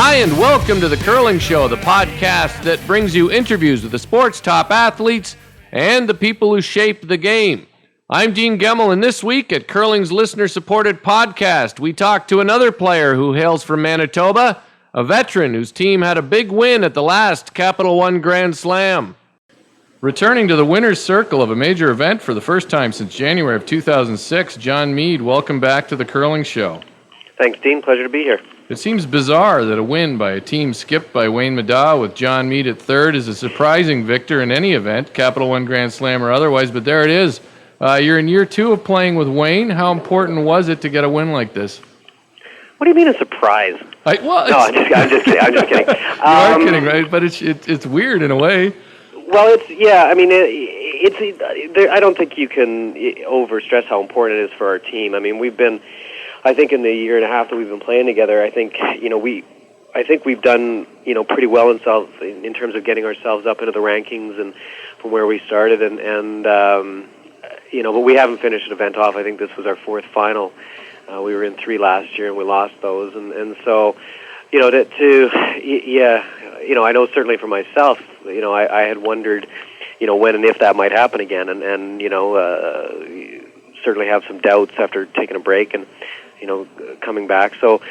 Hi, and welcome to The Curling Show, the podcast that brings you interviews with the sport's top athletes and the people who shape the game. I'm Dean Gemmell, and this week at Curling's listener-supported podcast, we talk to another player who hails from Manitoba, a veteran whose team had a big win at the last Capital One Grand Slam. Returning to the winner's circle of a major event for the first time since January of 2006, Jon Mead, welcome back to The Curling Show. Thanks, Dean. Pleasure to be here. It seems bizarre that a win by a team skipped by Wayne Middaugh with Jon Mead at third is a surprising victor in any event, Capital One Grand Slam or otherwise, but there it is. You're in year two of playing with Wayne. How important was it to get a win like this? What do you mean a surprise? No, I'm just kidding. I'm just kidding. You are kidding, right? But it's weird in a way. Well, I don't think you can overstress how important it is for our team. I mean, I think in the year and a half that we've been playing together, I think we've done pretty well in terms of getting ourselves up into the rankings and from where we started, but we haven't finished an event off. I think this was our fourth final. We were in three last year and we lost those, and so I know certainly for myself, I had wondered, when and if that might happen again, and certainly have some doubts after taking a break and coming back. So,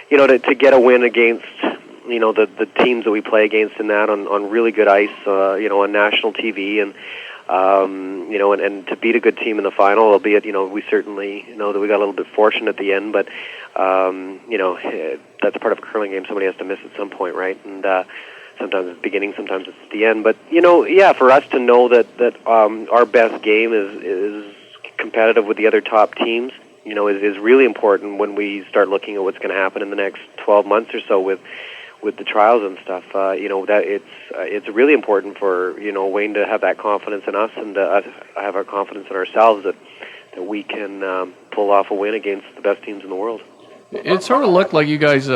to get a win against, the teams that we play against in that on really good ice, on national TV, and and to beat a good team in the final, albeit, we certainly know that we got a little bit fortunate at the end, but, that's part of a curling game. Somebody has to miss at some point, right? And sometimes it's the beginning, sometimes it's the end. But, for us to know that our best game is competitive with the other top teams, is really important when we start looking at what's going to happen in the next 12 months or so with the trials and stuff. That it's really important for Wayne to have that confidence in us and us have our confidence in ourselves that we can pull off a win against the best teams in the world. It sort of looked like you guys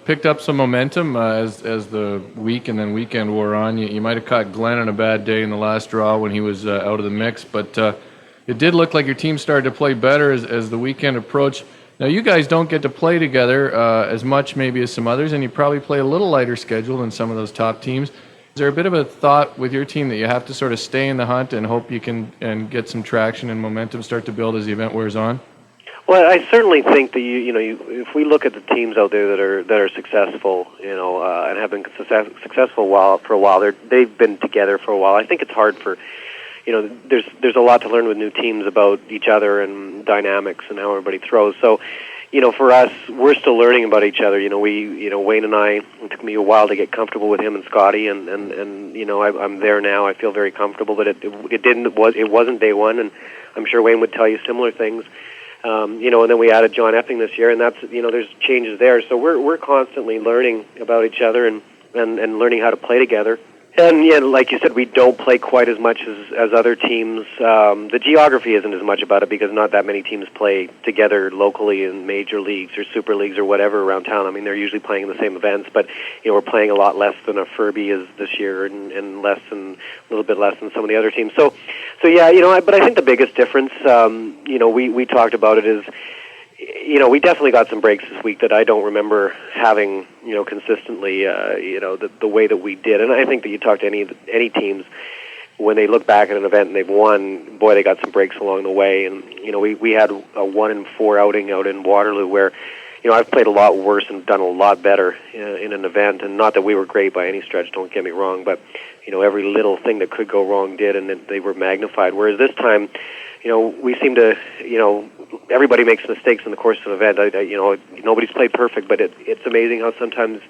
picked up some momentum as the week and then weekend wore on. You might have caught Glenn on a bad day in the last draw when he was out of the mix, but it did look like your team started to play better as the weekend approached. Now, you guys don't get to play together as much maybe as some others, and you probably play a little lighter schedule than some of those top teams. Is there a bit of a thought with your team that you have to sort of stay in the hunt and hope you can and get some traction and momentum start to build as the event wears on? Well, I certainly think that if we look at the teams out there that are successful, and have been successful for a while, they've been together for a while. I think it's hard for, there's a lot to learn with new teams about each other and dynamics and how everybody throws. So, for us, we're still learning about each other. Wayne and I, it took me a while to get comfortable with him and Scotty, and I'm there now. I feel very comfortable, but it wasn't day one, and I'm sure Wayne would tell you similar things. And then we added John Epping this year, and that's, there's changes there. So we're constantly learning about each other and learning how to play together. And yeah, like you said, we don't play quite as much as other teams. The geography isn't as much about it because not that many teams play together locally in major leagues or super leagues or whatever around town. I mean, they're usually playing in the same events, but we're playing a lot less than a Furby is this year, and a little bit less than some of the other teams. So yeah, but I think the biggest difference, we talked about it is, we definitely got some breaks this week that I don't remember having, consistently, the way that we did. And I think that you talk to any teams, when they look back at an event and they've won, boy, they got some breaks along the way. And, we had a 1-4 outing out in Waterloo where, I've played a lot worse and done a lot better in an event. And not that we were great by any stretch, don't get me wrong, but, every little thing that could go wrong did, and they were magnified. Whereas this time, we seem to, everybody makes mistakes in the course of an event. Nobody's played perfect, but it's amazing how sometimes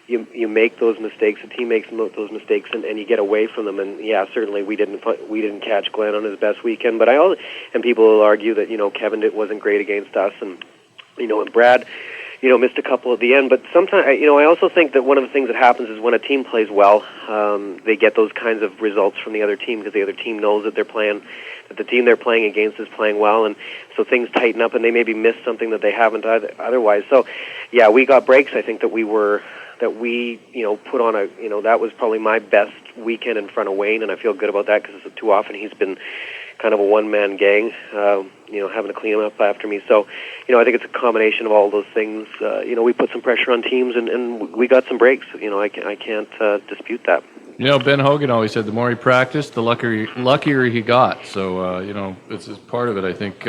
you make those mistakes, the team makes those mistakes, and you get away from them. And yeah, certainly we didn't catch Glenn on his best weekend, but and people will argue that Kevin wasn't great against us, and and Brad missed a couple at the end. But sometimes I also think that one of the things that happens is when a team plays well, they get those kinds of results from the other team because the other team knows that that the team they're playing against is playing well, and so things tighten up and they maybe miss something that they haven't otherwise. So yeah, we got breaks. I think that we put on that was probably my best weekend in front of Wayne, and I feel good about that because too often he's been kind of a one-man gang, having to clean up after me. So, I think it's a combination of all those things. We put some pressure on teams, and we got some breaks. I can't dispute that. Ben Hogan always said the more he practiced, the luckier he got. So, it's part of it, I think.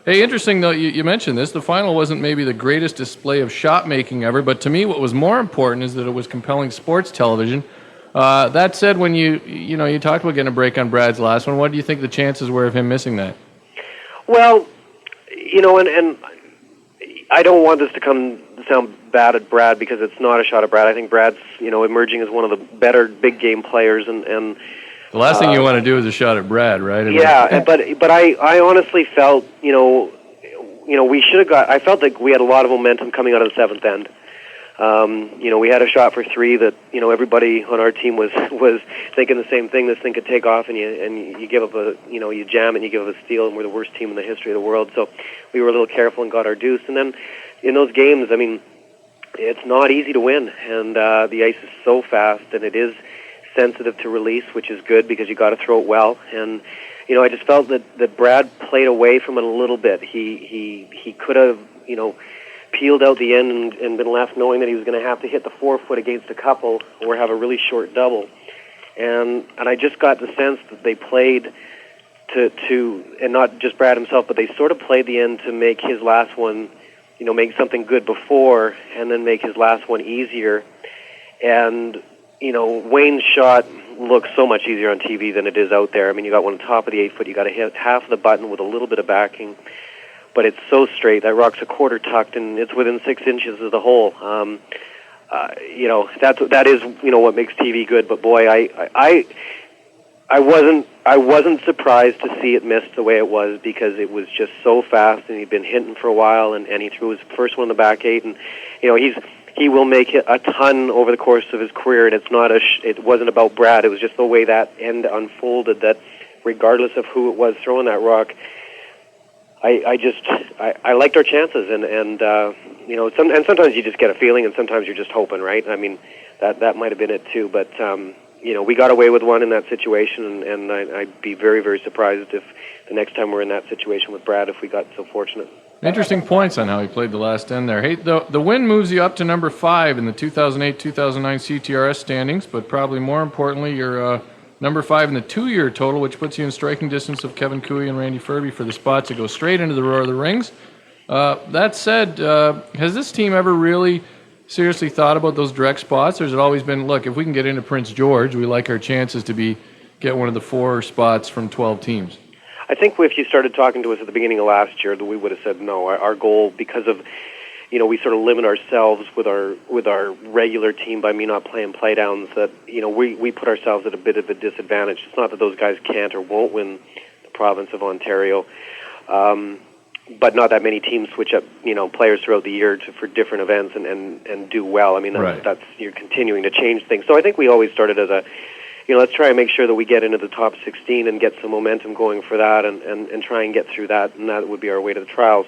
Hey, interesting, though, you mentioned this. The final wasn't maybe the greatest display of shot making ever, but to me what was more important is that it was compelling sports television. That said, when you talked about getting a break on Brad's last one, what do you think the chances were of him missing that? Well, and I don't want this to sound bad at Brad, because it's not a shot at Brad. I think Brad's, emerging as one of the better big game players, and the last thing you want to do is a shot at Brad, right? Yeah, but I honestly felt, we should have I felt like we had a lot of momentum coming out of the seventh end. We had a shot for three that, everybody on our team was thinking the same thing. This thing could take off, and you give up you jam it and you give up a steal, and we're the worst team in the history of the world. So we were a little careful and got our deuce. And then in those games, it's not easy to win, and the ice is so fast, and it is sensitive to release, which is good because you got to throw it well. And I just felt that Brad played away from it a little bit. He could have peeled out the end and been left knowing that he was going to have to hit the 4-foot against a couple or have a really short double. And I just got the sense that they played to and not just Brad himself, but they sort of played the end to make his last one, make something good before and then make his last one easier. And Wayne's shot looks so much easier on TV than it is out there. You got one on top of the 8-foot, you got to hit half of the button with a little bit of backing, but it's so straight. That rock's a quarter tucked, and it's within 6 inches of the hole. That is what makes TV good. But boy, I wasn't surprised to see it missed the way it was, because it was just so fast, and he'd been hitting for a while, and he threw his first one in the back 8, and he will make a ton over the course of his career, and it wasn't about Brad. It was just the way that end unfolded, that regardless of who it was throwing that rock, I liked our chances, and sometimes you just get a feeling, and sometimes you're just hoping, right? That might have been it too, but we got away with one in that situation, and I'd be very, very surprised if the next time we're in that situation with Brad, if we got so fortunate. Interesting points on how he played the last end there. Hey, the win moves you up to number 5 in the 2008-2009 CTRS standings, but probably more importantly, you're number 5 in the 2-year total, which puts you in striking distance of Kevin Cooey and Randy Furby for the spots that go straight into the Roar of the Rings. That said, has this team ever really seriously thought about those direct spots, or has it always been, look, if we can get into Prince George, we like our chances to get one of the 4 spots from 12 teams? I think if you started talking to us at the beginning of last year, we would have said no. Our goal, because of, we sort of limit ourselves with our regular team by me not playing playdowns, that, we put ourselves at a bit of a disadvantage. It's not that those guys can't or won't win the province of Ontario, but not that many teams switch up, players throughout the year for different events and do well. Right. That's you're continuing to change things. So I think we always started as a, let's try and make sure that we get into the top 16 and get some momentum going for that, and try and get through that, and that would be our way to the trials.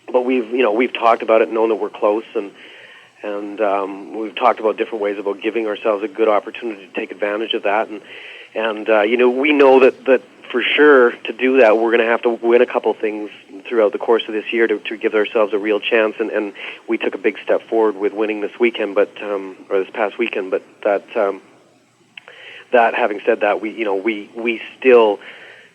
But we've talked about it, known that we're close, and we've talked about different ways about giving ourselves a good opportunity to take advantage of that, and we know that for sure to do that, we're going to have to win a couple things throughout the course of this year to give ourselves a real chance, and we took a big step forward with winning this weekend, or this past weekend, but that having said that, we still,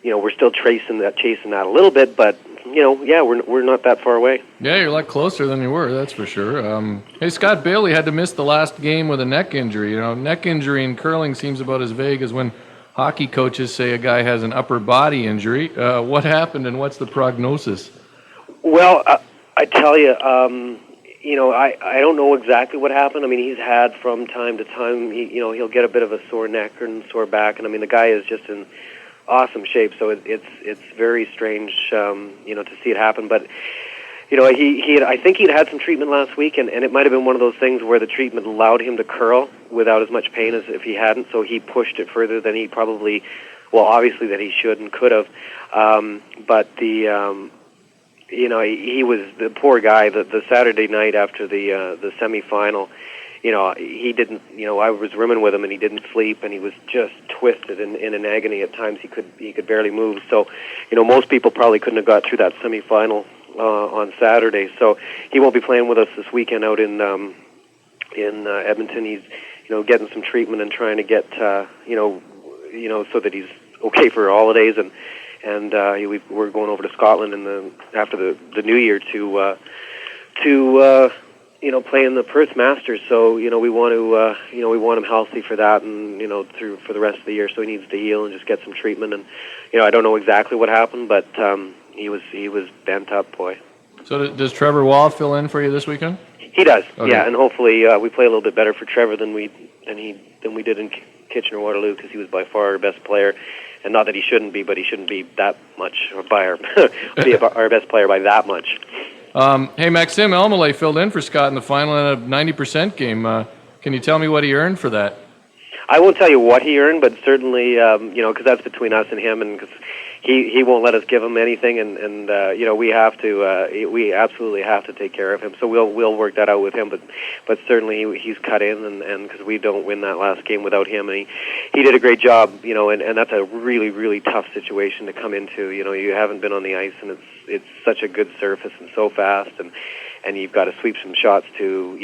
we're still chasing that a little bit, but we're not that far away. Yeah, you're a lot closer than you were, that's for sure. Hey, Scott Bailey had to miss the last game with a neck injury. Neck injury in curling seems about as vague as when hockey coaches say a guy has an upper body injury. What happened, and what's the prognosis? Well, I tell you, I don't know exactly what happened. He's had from time to time, he'll get a bit of a sore neck and sore back, and the guy is just in awesome shape. So it's very strange, to see it happen. But I think he'd had some treatment last week, and it might have been one of those things where the treatment allowed him to curl without as much pain as if he hadn't. So he pushed it further than he probably, obviously that he should and could have. But he was the poor guy. The Saturday night after the semifinal, he didn't. I was rooming with him, and he didn't sleep, and he was just twisted in an agony at times. He could barely move. So, most people probably couldn't have got through that semifinal on Saturday. So he won't be playing with us this weekend out in Edmonton. He's getting some treatment and trying to get so that he's okay for holidays, and we're going over to Scotland after the New Year to play in the Perth Masters. So we want him healthy for that, and for the rest of the year. So he needs to heal and just get some treatment. And I don't know exactly what happened, but he was bent up, boy. So does Trevor Wall fill in for you this weekend? He does, okay. Yeah, and hopefully we play a little bit better for Trevor than we did in Kitchener-Waterloo, because he was by far our best player. And not that he shouldn't be, but he shouldn't be that much by our best player by that much. Hey, Maxime Almalee filled in for Scott in the final in a 90% game. Can you tell me what he earned for that? I won't tell you what he earned, but certainly, because that's between us and him, and because he won't let us give him anything, and we absolutely have to take care of him. So we'll work that out with him, but certainly he's cut in, and because we don't win that last game without him, and he did a great job, and that's a really, really tough situation to come into. You haven't been on the ice, and it's such a good surface and so fast, and you've got to sweep some shots to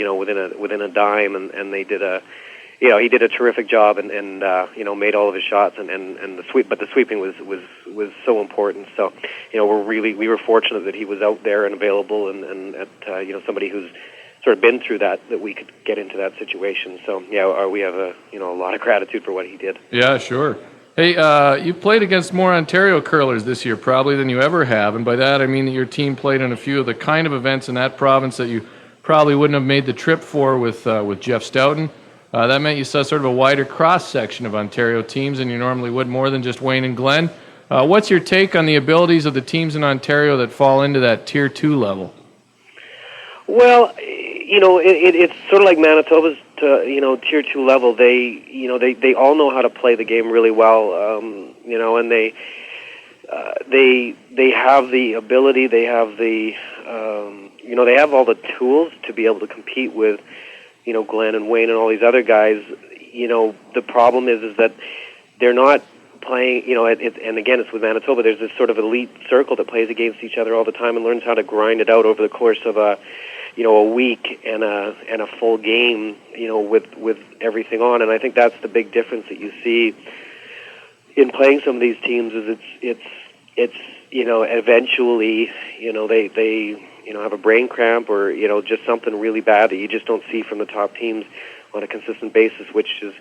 within a dime, and they did he did a terrific job and made all of his shots, and the sweeping was so important. So we were fortunate that he was out there and available, and somebody who's sort of been through that we could get into that situation. So we have a lot of gratitude for what he did. Yeah, sure. Hey, you played against more Ontario curlers this year probably than you ever have, and by that I mean that your team played in a few of the kind of events in that province that you probably wouldn't have made the trip for with Jeff Stoughton. That meant you saw sort of a wider cross-section of Ontario teams than you normally would, more than just Wayne and Glenn. What's your take on the abilities of the teams in Ontario that fall into that Tier 2 level? Well, it's sort of like Manitoba's Tier 2 level. They all know how to play the game really well, and they have the ability, they have the, they have all the tools to be able to compete with Glenn and Wayne and all these other guys. The problem is that they're not playing, and again, it's with Manitoba, there's this sort of elite circle that plays against each other all the time and learns how to grind it out over the course of a week and a full game, with everything on. And I think that's the big difference that you see in playing some of these teams is it's eventually, they have a brain cramp or, just something really bad that you just don't see from the top teams on a consistent basis, which is,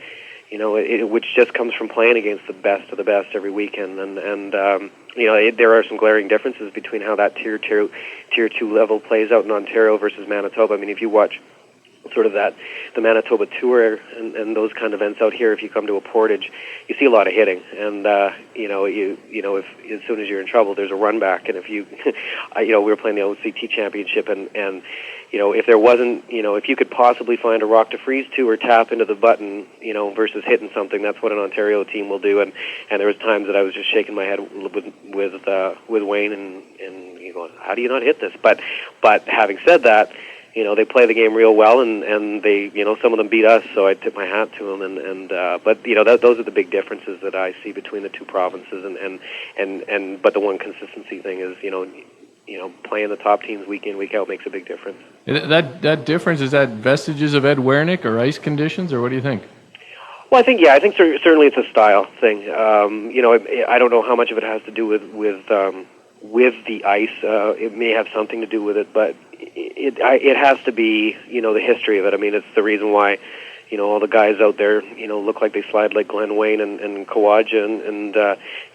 which just comes from playing against the best of the best every weekend. And there are some glaring differences between how that Tier 2 level plays out in Ontario versus Manitoba. I mean, if you watch sort of the Manitoba Tour and those kind of events out here, if you come to a Portage, you see a lot of hitting, and if as soon as you're in trouble, there's a run back. And if you, we were playing the OCT Championship, and if there wasn't, if you could possibly find a rock to freeze to or tap into the button, versus hitting something, that's what an Ontario team will do. And there was times that I was just shaking my head with Wayne and going, how do you not hit this? But having said that, they play the game real well, and they, some of them beat us, so I tip my hat to them. But those are the big differences that I see between the two provinces, but the one consistency thing is, playing the top teams week in, week out makes a big difference. That difference, is that vestiges of Ed Wernick or ice conditions, or what do you think? Well, I think certainly it's a style thing. I don't know how much of it has to do with the ice. It may have something to do with it, but it has to be, the history of it. I mean, it's the reason why, all the guys out there, look like they slide like Glenn Wayne and Kawaja, and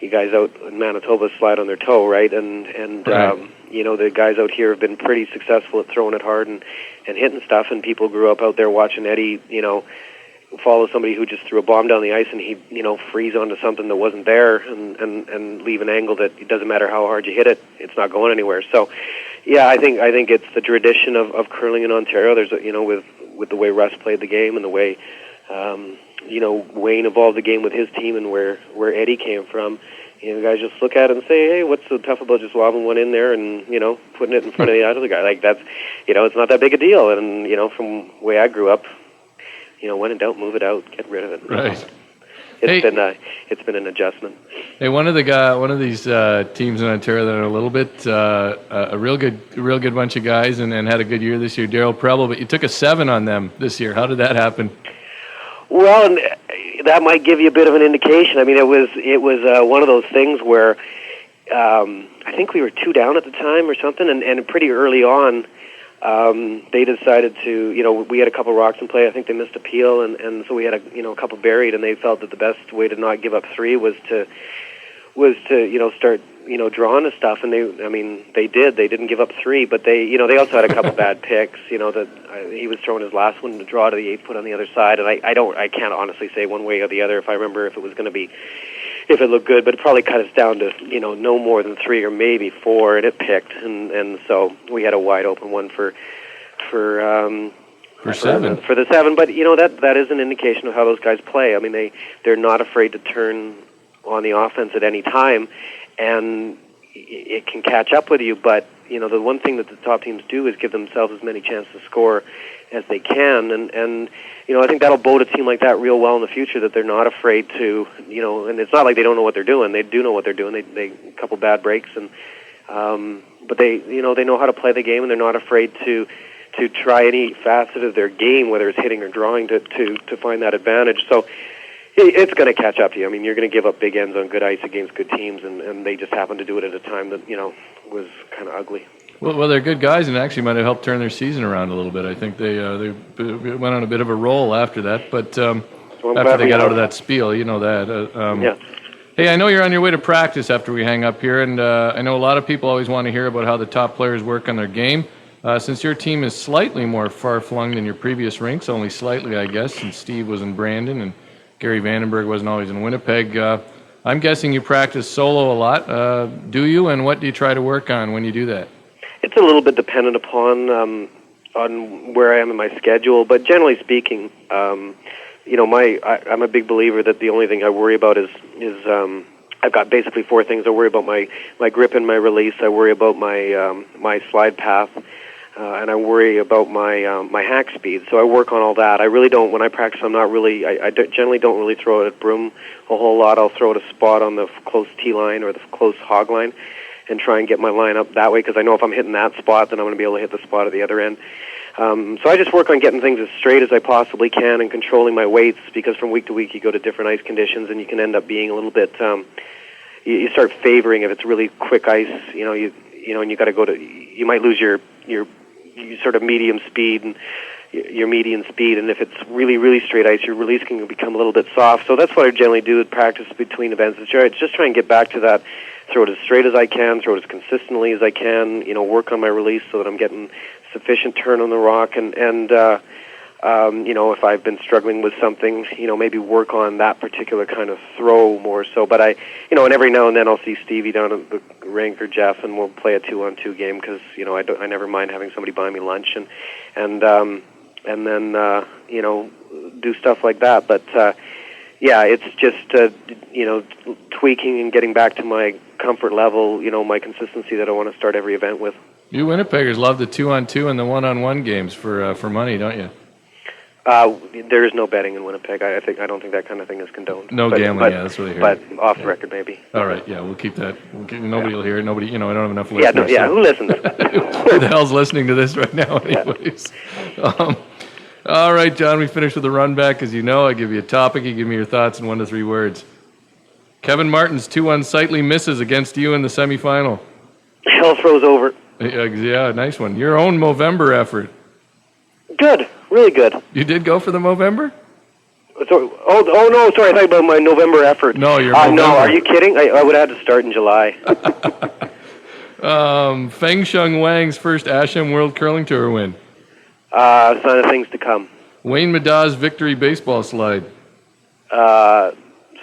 you guys out in Manitoba slide on their toe, right? And right. The guys out here have been pretty successful at throwing it hard and hitting stuff, and people grew up out there watching Eddie, follow somebody who just threw a bomb down the ice and he'd, freeze onto something that wasn't there and leave an angle that it doesn't matter how hard you hit it, it's not going anywhere. So, yeah, I think it's the tradition of curling in Ontario. There's with the way Russ played the game and the way Wayne evolved the game with his team and where Eddie came from. Guys just look at it and say, hey, what's so tough about just lobbing one in there and putting it in front of the other guy? Like, that's it's not that big a deal. And from the way I grew up, when in doubt, move it out, get rid of it. Right. It's been an adjustment. Hey, one of these teams in Ontario that are a little bit a real good bunch of guys and had a good year this year, Darryl Preble, but you took a 7 on them this year. How did that happen? Well, and that might give you a bit of an indication. I mean, it was one of those things where I think we were 2 down at the time or something, and pretty early on. They decided to, we had a couple rocks in play. I think they missed a peel, and so we had a couple buried, and they felt that the best way to not give up 3 was to start, drawing the stuff. And they did. They didn't give up 3, but they also had a couple bad picks. That he was throwing his last one to draw to the 8-foot on the other side, and I can't honestly say one way or the other if I remember if it was going to be. If it looked good, but it probably cut us down to no more than 3 or maybe 4, and it picked, and so we had a wide open one for 7 for the 7. But that is an indication of how those guys play. I mean, they're not afraid to turn on the offense at any time, and it can catch up with you. But the one thing that the top teams do is give themselves as many chances to score as they can, and I think that'll bode a team like that real well in the future, that they're not afraid to, and it's not like they don't know what they're doing. They do know what they're doing. They a couple bad breaks, and but they know how to play the game, and they're not afraid to try any facet of their game, whether it's hitting or drawing, to find that advantage. So it's going to catch up to you. I mean, you're going to give up big ends on good ice against good teams, and they just happen to do it at a time that was kind of ugly. Well, they're good guys, and actually might have helped turn their season around a little bit. I think they went on a bit of a roll after that, but after they got out of that spiel, that. Yeah. Hey, I know you're on your way to practice after we hang up here, and I know a lot of people always want to hear about how the top players work on their game. Since your team is slightly more far-flung than your previous rinks, only slightly, I guess, since Steve was in Brandon and Gary Vandenberg wasn't always in Winnipeg, I'm guessing you practice solo a lot. Do you, and what do you try to work on when you do that? It's a little bit dependent upon on where I am in my schedule, but generally speaking, I'm a big believer that the only thing I worry about is I've got basically 4 things. I worry about my grip and my release. I worry about my slide path, and I worry about my hack speed. So I work on all that. I really don't. When I practice, I generally don't really throw it at broom a whole lot. I'll throw it a spot on the close tee line or the close hog line, and try and get my line up that way, because I know if I'm hitting that spot, then I'm going to be able to hit the spot at the other end. So I just work on getting things as straight as I possibly can and controlling my weights, because from week to week you go to different ice conditions, and you can end up being a little bit. You start favoring if it's really quick ice. And you got to go to. You might lose your sort of medium speed and your median speed, and if it's really, really straight ice, your release can become a little bit soft. So that's what I generally do with practice between events. It's just try and get back to that. Throw it as straight as I can, throw it as consistently as I can, work on my release so that I'm getting sufficient turn on the rock, and if I've been struggling with something, maybe work on that particular kind of throw more so. But and every now and then I'll see Stevie down at the rink or Jeff, and we'll play a 2-on-2 game, because, I never mind having somebody buy me lunch and then do stuff like that. But it's just tweaking and getting back to my comfort level, my consistency that I want to start every event with. You Winnipeggers love the 2-on-2 and the 1-on-1 games for money, don't you? There is no betting in Winnipeg. I don't think that kind of thing is condoned. No gambling, that's what I hear. But off the record, maybe. All right, we'll keep that. Nobody will hear it. Nobody, I don't have enough listeners. Who listens? Who the hell's listening to this right now, anyways? All right, John, we finished with the run back. As you know, I give you a topic. You give me your thoughts in 1 to 3 words. Kevin Martin's 2 unsightly misses against you in the semifinal. Hell throws over. Yeah, nice one. Your own Movember effort. Good, really good. You did go for the Movember? So, no, sorry, I thought about my November effort. No, your Movember. No, are you kidding? I would have had to start in July. Feng Sheng Wang's first Asham World Curling Tour win. Sign of things to come. Wayne Middaugh's victory baseball slide.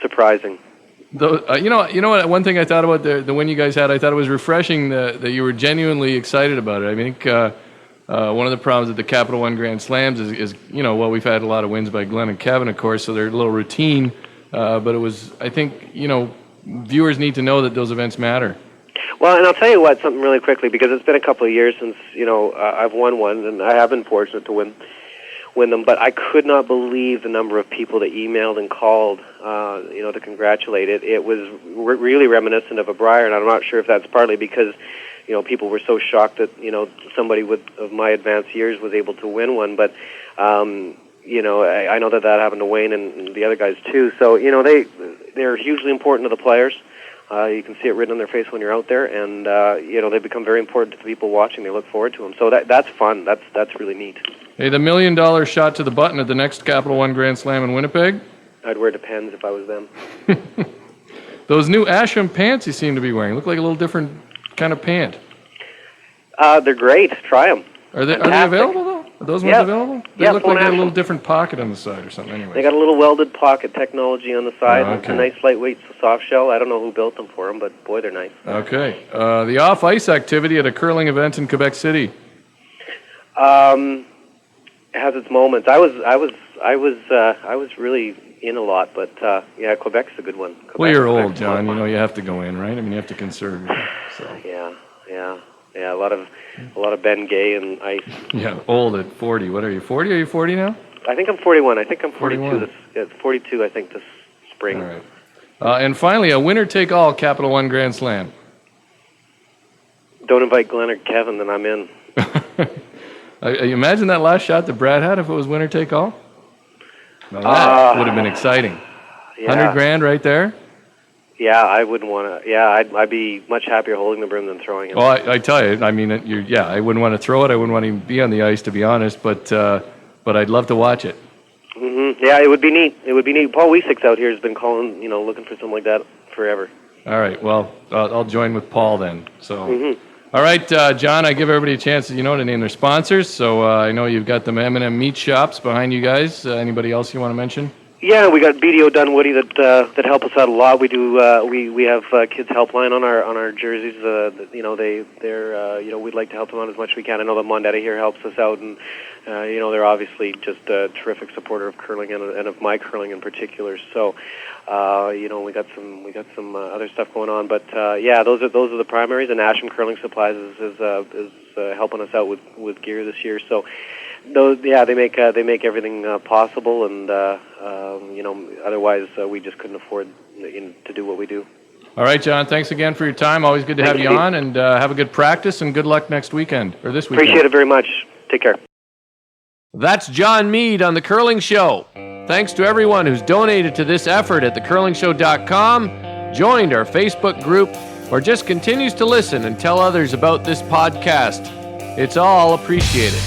Surprising. You know what? One thing I thought about the win you guys had, I thought it was refreshing that you were genuinely excited about it. I think one of the problems with the Capital One Grand Slams is we've had a lot of wins by Glenn and Kevin, of course, so they're a little routine. But it was, I think, viewers need to know that those events matter. Well, and I'll tell you what, something really quickly, because it's been a couple of years since I've won one, and I have been fortunate to win win them. But I could not believe the number of people that emailed and called, to congratulate it. It was really reminiscent of a Brier, and I'm not sure if that's partly because, people were so shocked that, somebody of my advanced years was able to win one. But, I know that happened to Wayne and the other guys too. So, they're hugely important to the players. You can see it written on their face when you're out there, and they become very important to the people watching. They look forward to them, so that's fun. That's really neat. Hey, the $1 million shot to the button at the next Capital One Grand Slam in Winnipeg? I'd wear Depends if I was them. Those new Asham pants you seem to be wearing look like a little different kind of pant. They're great. Try them. Are they available though? Are those ones available? They look like they have a little different pocket on the side or something. Anyway, they got a little welded pocket technology on the side. Oh, okay. It's a nice lightweight soft shell. I don't know who built them for them, but boy, they're nice. Okay. The off-ice activity at a curling event in Quebec City. Has its moments. I was really in a lot, but Quebec's a good one. Well, you're old, John. You have to go in, right? I mean, you have to conserve. So. Yeah. A lot of Ben Gay and ice. Yeah, old at 40. What are you? 40? Are you 40 now? I think I'm 41. I think I'm 42. 41. It's 42. I think this spring. All right. And finally, a winner-take-all Capital One Grand Slam. Don't invite Glenn or Kevin, then I'm in. Imagine that last shot that Brad had if it was winner-take-all. Now that would have been exciting. Yeah. $100,000 right there. Yeah, I wouldn't want to. Yeah, I'd be much happier holding the broom than throwing it. Well, I tell you, I mean, I wouldn't want to throw it. I wouldn't want to even be on the ice, to be honest. But I'd love to watch it. Mm-hmm. Yeah, it would be neat. Paul Wiesik's out here has been calling, looking for something like that forever. All right. Well, I'll join with Paul then. So. Mm-hmm. All right, John, I give everybody a chance, to name their sponsors. So I know you've got the M&M meat shops behind you guys. Anybody else you want to mention? Yeah, we got BDO Dunwoody that help us out a lot. We do we have kids helpline on our jerseys. We'd like to help them out as much as we can. I know that Mondetta here helps us out, and they're obviously just a terrific supporter of curling and of my curling in particular. So we got some other stuff going on, but those are the primaries. And Asham Curling Supplies is helping us out with gear this year. So. They make everything possible, and otherwise we just couldn't afford to do what we do. All right, John. Thanks again for your time. Always good to have you on, and have a good practice and good luck next weekend or this weekend. Appreciate it very much. Take care. That's Jon Mead on The Curling Show. Thanks to everyone who's donated to this effort at thecurlingshow.com, joined our Facebook group, or just continues to listen and tell others about this podcast. It's all appreciated.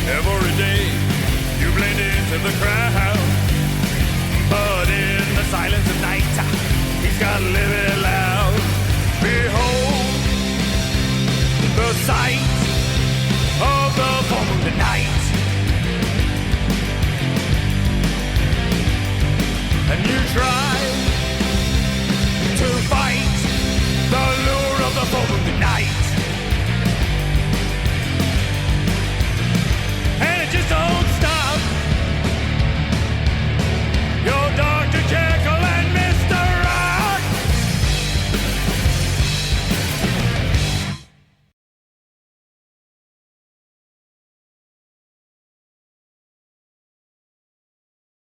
Every day you blend into the crowd, but in the silence of night he's got to live it loud. Behold the sight of the form of the night, and you try